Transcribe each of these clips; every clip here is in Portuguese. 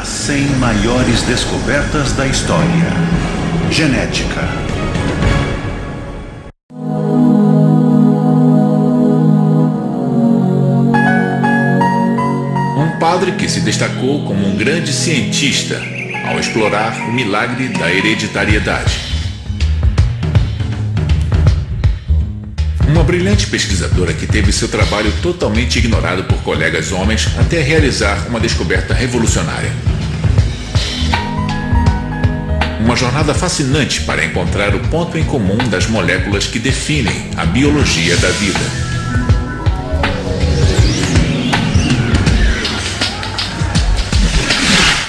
As 100 maiores descobertas da história. Genética. Um padre que se destacou como um grande cientista ao explorar o milagre da hereditariedade. Uma brilhante pesquisadora que teve seu trabalho totalmente ignorado por colegas homens até realizar uma descoberta revolucionária. Uma jornada fascinante para encontrar o ponto em comum das moléculas que definem a biologia da vida.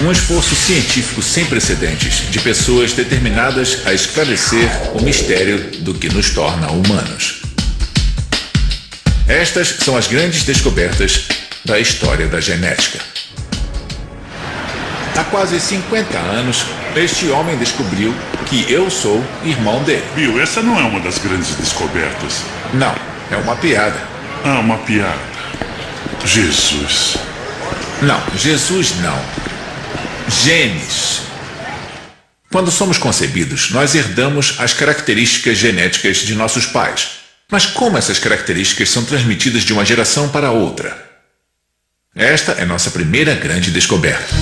Um esforço científico sem precedentes de pessoas determinadas a esclarecer o mistério do que nos torna humanos. Estas são as grandes descobertas da história da genética. Há quase 50 anos, este homem descobriu que eu sou irmão dele. Bill, essa não é uma das grandes descobertas. Não, é uma piada. Ah, uma piada. Jesus. Não, Jesus não. Genes. Quando somos concebidos, nós herdamos as características genéticas de nossos pais. Mas como essas características são transmitidas de uma geração para outra? Esta é nossa primeira grande descoberta.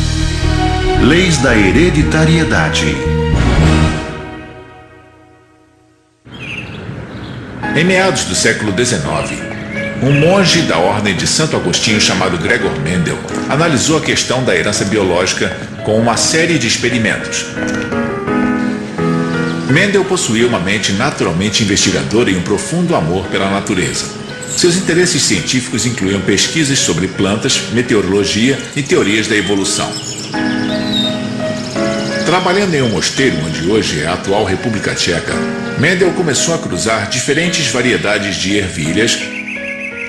Leis da hereditariedade. Em meados do século XIX, um monge da ordem de Santo Agostinho chamado Gregor Mendel analisou a questão da herança biológica com uma série de experimentos. Mendel possuía uma mente naturalmente investigadora e um profundo amor pela natureza. Seus interesses científicos incluíam pesquisas sobre plantas, meteorologia e teorias da evolução. Trabalhando em um mosteiro onde hoje é a atual República Tcheca, Mendel começou a cruzar diferentes variedades de ervilhas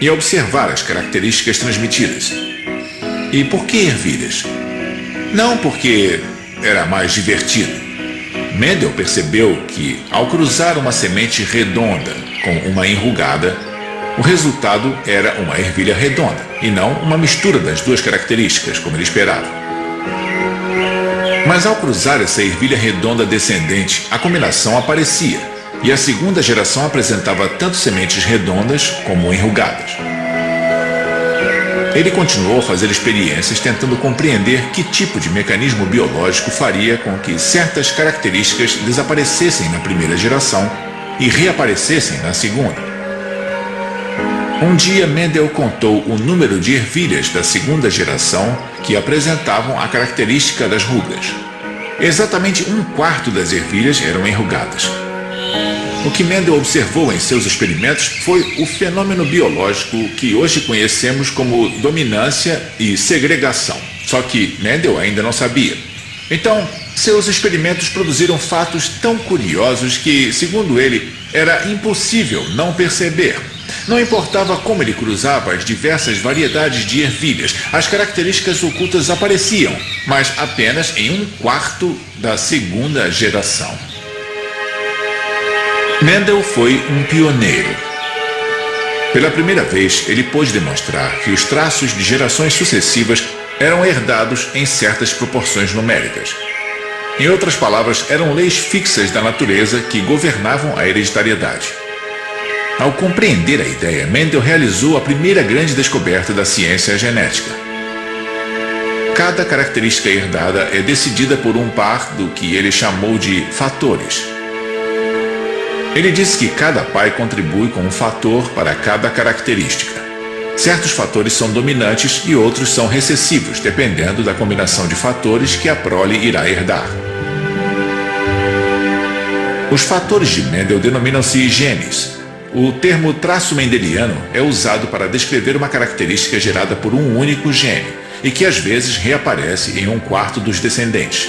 e a observar as características transmitidas. E por que ervilhas? Não porque era mais divertido. Mendel percebeu que, ao cruzar uma semente redonda com uma enrugada, o resultado era uma ervilha redonda, e não uma mistura das duas características, como ele esperava. Mas ao cruzar essa ervilha redonda descendente, a combinação aparecia, e a segunda geração apresentava tanto sementes redondas como enrugadas. Ele continuou a fazer experiências tentando compreender que tipo de mecanismo biológico faria com que certas características desaparecessem na primeira geração e reaparecessem na segunda. Um dia, Mendel contou o número de ervilhas da segunda geração que apresentavam a característica das rugas. Exatamente 1/4 das ervilhas eram enrugadas. O que Mendel observou em seus experimentos foi o fenômeno biológico que hoje conhecemos como dominância e segregação. Só que Mendel ainda não sabia. Então, seus experimentos produziram fatos tão curiosos que, segundo ele, era impossível não perceber. Não importava como ele cruzava as diversas variedades de ervilhas, as características ocultas apareciam, mas apenas em 1/4 da segunda geração. Mendel foi um pioneiro. Pela primeira vez, ele pôde demonstrar que os traços de gerações sucessivas eram herdados em certas proporções numéricas. Em outras palavras, eram leis fixas da natureza que governavam a hereditariedade. Ao compreender a ideia, Mendel realizou a primeira grande descoberta da ciência genética. Cada característica herdada é decidida por um par do que ele chamou de fatores. Ele disse que cada pai contribui com um fator para cada característica. Certos fatores são dominantes e outros são recessivos, dependendo da combinação de fatores que a prole irá herdar. Os fatores de Mendel denominam-se genes. O termo traço mendeliano é usado para descrever uma característica gerada por um único gene e que às vezes reaparece em 1/4 dos descendentes.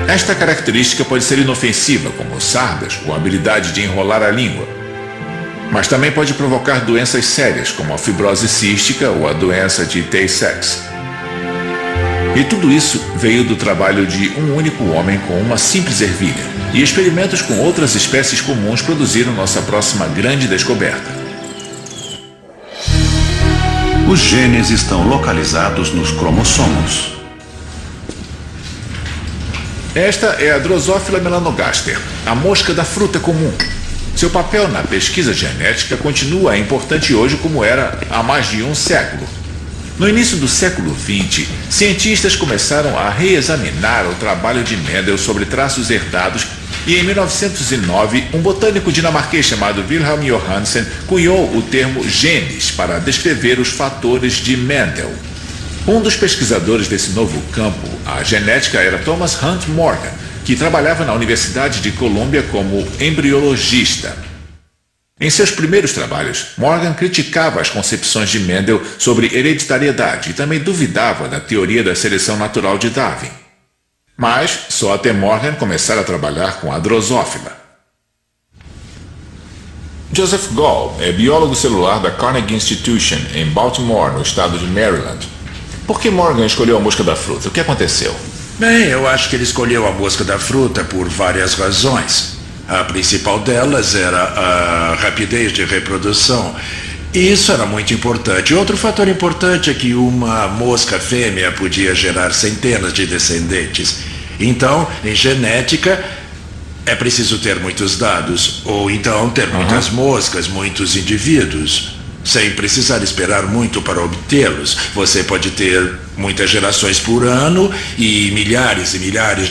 Esta característica pode ser inofensiva, como sardas ou a habilidade de enrolar a língua. Mas também pode provocar doenças sérias, como a fibrose cística ou a doença de Tay-Sachs. E tudo isso veio do trabalho de um único homem com uma simples ervilha. E experimentos com outras espécies comuns produziram nossa próxima grande descoberta. Os genes estão localizados nos cromossomos. Esta é a Drosophila melanogaster, a mosca da fruta comum. Seu papel na pesquisa genética continua importante hoje como era há mais de um século. No início do século XX, cientistas começaram a reexaminar o trabalho de Mendel sobre traços herdados e em 1909, um botânico dinamarquês chamado Wilhelm Johannsen cunhou o termo genes para descrever os fatores de Mendel. Um dos pesquisadores desse novo campo, a genética, era Thomas Hunt Morgan, que trabalhava na Universidade de Colômbia como embriologista. Em seus primeiros trabalhos, Morgan criticava as concepções de Mendel sobre hereditariedade e também duvidava da teoria da seleção natural de Darwin. Mas só até Morgan começar a trabalhar com a Drosophila. Joseph Gall é biólogo celular da Carnegie Institution, em Baltimore, no estado de Maryland. Por que Morgan escolheu a mosca da fruta? O que aconteceu? Bem, eu acho que ele escolheu a mosca da fruta por várias razões. A principal delas era a rapidez de reprodução. E isso era muito importante. Outro fator importante é que uma mosca fêmea podia gerar centenas de descendentes. Então, em genética, é preciso ter muitos dados, ou então ter muitas moscas, muitos indivíduos. Sem precisar esperar muito para obtê-los. Você pode ter muitas gerações por ano e milhares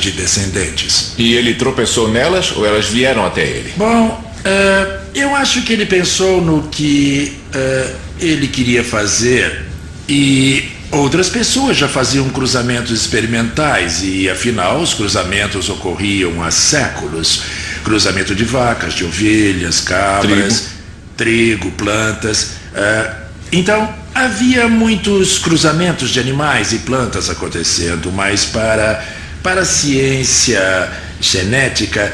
de descendentes. E ele tropeçou nelas ou elas vieram até ele? Bom, eu acho que ele pensou no que ele queria fazer e outras pessoas já faziam cruzamentos experimentais e, afinal, os cruzamentos ocorriam há séculos. Cruzamento de vacas, de ovelhas, cabras, trigo, plantas. Então, havia muitos cruzamentos de animais e plantas acontecendo, mas para a ciência genética,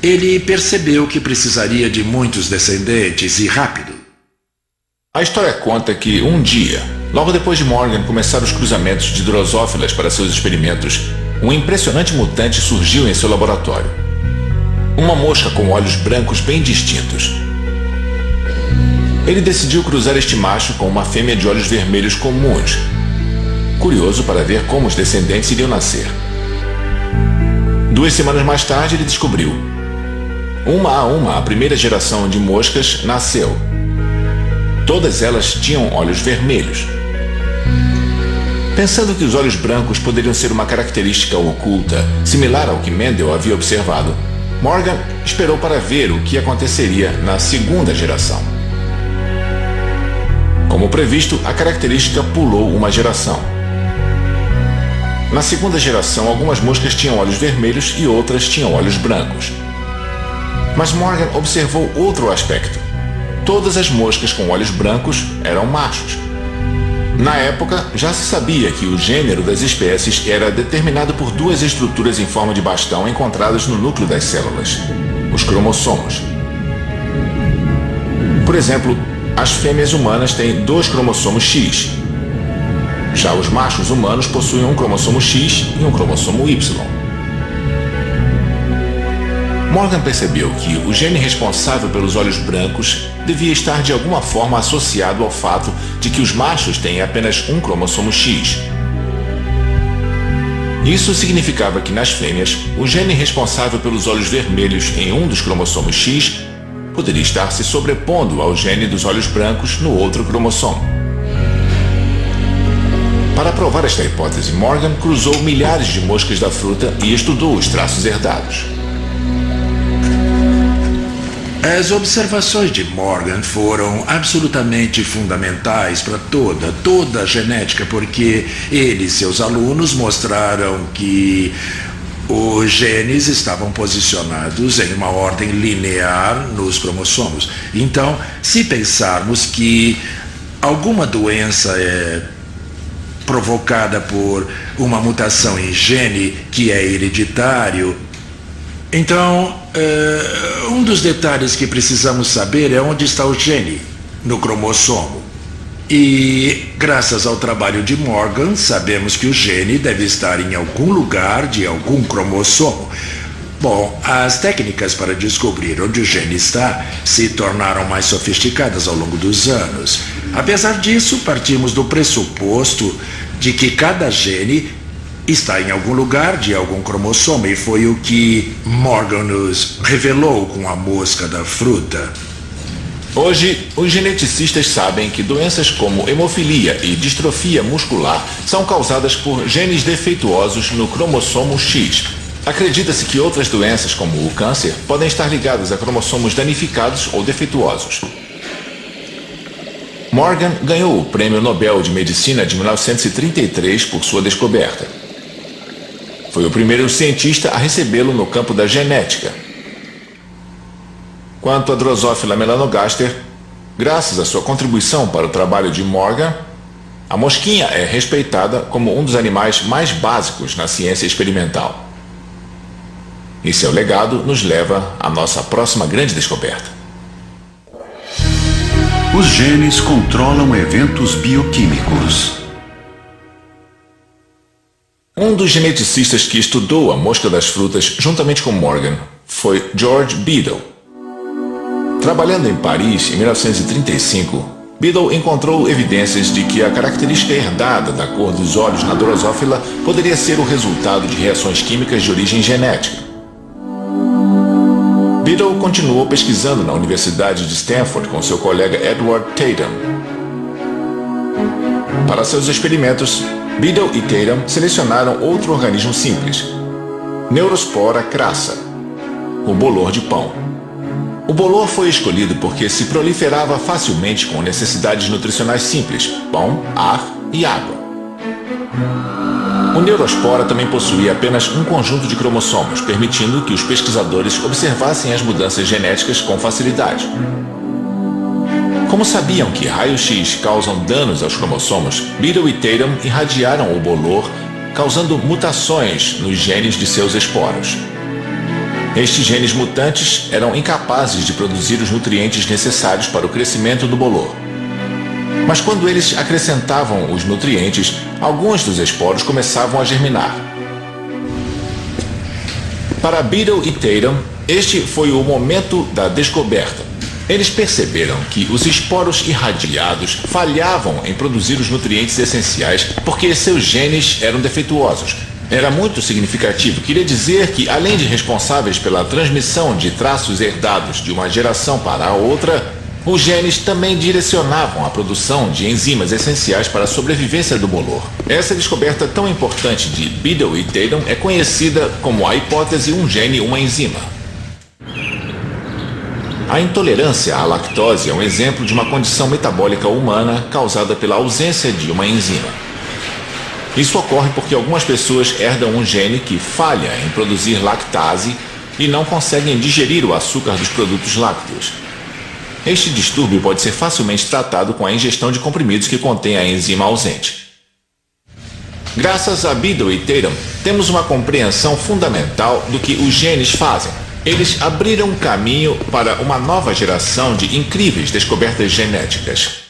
ele percebeu que precisaria de muitos descendentes e rápido. A história conta que um dia, logo depois de Morgan começar os cruzamentos de drosófilas para seus experimentos, um impressionante mutante surgiu em seu laboratório. Uma mosca com olhos brancos bem distintos. Ele decidiu cruzar este macho com uma fêmea de olhos vermelhos comuns, curioso para ver como os descendentes iriam nascer. 2 semanas mais tarde, ele descobriu. Uma a uma, a primeira geração de moscas nasceu. Todas elas tinham olhos vermelhos. Pensando que os olhos brancos poderiam ser uma característica oculta, similar ao que Mendel havia observado, Morgan esperou para ver o que aconteceria na segunda geração. Como previsto, a característica pulou uma geração. Na segunda geração, algumas moscas tinham olhos vermelhos e outras tinham olhos brancos. Mas Morgan observou outro aspecto. Todas as moscas com olhos brancos eram machos. Na época, já se sabia que o gênero das espécies era determinado por 2 estruturas em forma de bastão encontradas no núcleo das células, os cromossomos. Por exemplo, as fêmeas humanas têm 2 cromossomos X. Já os machos humanos possuem um cromossomo X e um cromossomo Y. Morgan percebeu que o gene responsável pelos olhos brancos devia estar de alguma forma associado ao fato de que os machos têm apenas um cromossomo X. Isso significava que nas fêmeas, o gene responsável pelos olhos vermelhos em um dos cromossomos X poderia estar se sobrepondo ao gene dos olhos brancos no outro cromossomo. Para provar esta hipótese, Morgan cruzou milhares de moscas da fruta e estudou os traços herdados. As observações de Morgan foram absolutamente fundamentais para toda a genética, porque ele e seus alunos mostraram que os genes estavam posicionados em uma ordem linear nos cromossomos. Então, se pensarmos que alguma doença é provocada por uma mutação em gene que é hereditário, então, um dos detalhes que precisamos saber é onde está o gene no cromossomo. E, graças ao trabalho de Morgan, sabemos que o gene deve estar em algum lugar de algum cromossomo. Bom, as técnicas para descobrir onde o gene está se tornaram mais sofisticadas ao longo dos anos. Apesar disso, partimos do pressuposto de que cada gene está em algum lugar de algum cromossomo e foi o que Morgan nos revelou com a mosca da fruta. Hoje, os geneticistas sabem que doenças como hemofilia e distrofia muscular são causadas por genes defeituosos no cromossomo X. Acredita-se que outras doenças, como o câncer, podem estar ligadas a cromossomos danificados ou defeituosos. Morgan ganhou o Prêmio Nobel de Medicina de 1933 por sua descoberta. Foi o primeiro cientista a recebê-lo no campo da genética. Quanto a Drosophila melanogaster, graças à sua contribuição para o trabalho de Morgan, a mosquinha é respeitada como um dos animais mais básicos na ciência experimental. E seu legado nos leva à nossa próxima grande descoberta. Os genes controlam eventos bioquímicos. Um dos geneticistas que estudou a mosca das frutas juntamente com Morgan foi George Beadle. Trabalhando em Paris em 1935, Beadle encontrou evidências de que a característica herdada da cor dos olhos na Drosophila poderia ser o resultado de reações químicas de origem genética. Beadle continuou pesquisando na Universidade de Stanford com seu colega Edward Tatum. Para seus experimentos, Beadle e Tatum selecionaram outro organismo simples, Neurospora crassa, o bolor de pão. O bolor foi escolhido porque se proliferava facilmente com necessidades nutricionais simples, pão, ar e água. O Neurospora também possuía apenas um conjunto de cromossomos, permitindo que os pesquisadores observassem as mudanças genéticas com facilidade. Como sabiam que raios-x causam danos aos cromossomos, Beadle e Tatum irradiaram o bolor, causando mutações nos genes de seus esporos. Estes genes mutantes eram incapazes de produzir os nutrientes necessários para o crescimento do bolor. Mas quando eles acrescentavam os nutrientes, alguns dos esporos começavam a germinar. Para Beadle e Tatum, este foi o momento da descoberta. Eles perceberam que os esporos irradiados falhavam em produzir os nutrientes essenciais porque seus genes eram defeituosos. Era muito significativo. Queria dizer que, além de responsáveis pela transmissão de traços herdados de uma geração para a outra, os genes também direcionavam a produção de enzimas essenciais para a sobrevivência do bolor. Essa descoberta tão importante de Beadle e Tatum é conhecida como a hipótese um gene, uma enzima. A intolerância à lactose é um exemplo de uma condição metabólica humana causada pela ausência de uma enzima. Isso ocorre porque algumas pessoas herdam um gene que falha em produzir lactase e não conseguem digerir o açúcar dos produtos lácteos. Este distúrbio pode ser facilmente tratado com a ingestão de comprimidos que contêm a enzima ausente. Graças a Beadle e Tatum, temos uma compreensão fundamental do que os genes fazem. Eles abriram caminho para uma nova geração de incríveis descobertas genéticas.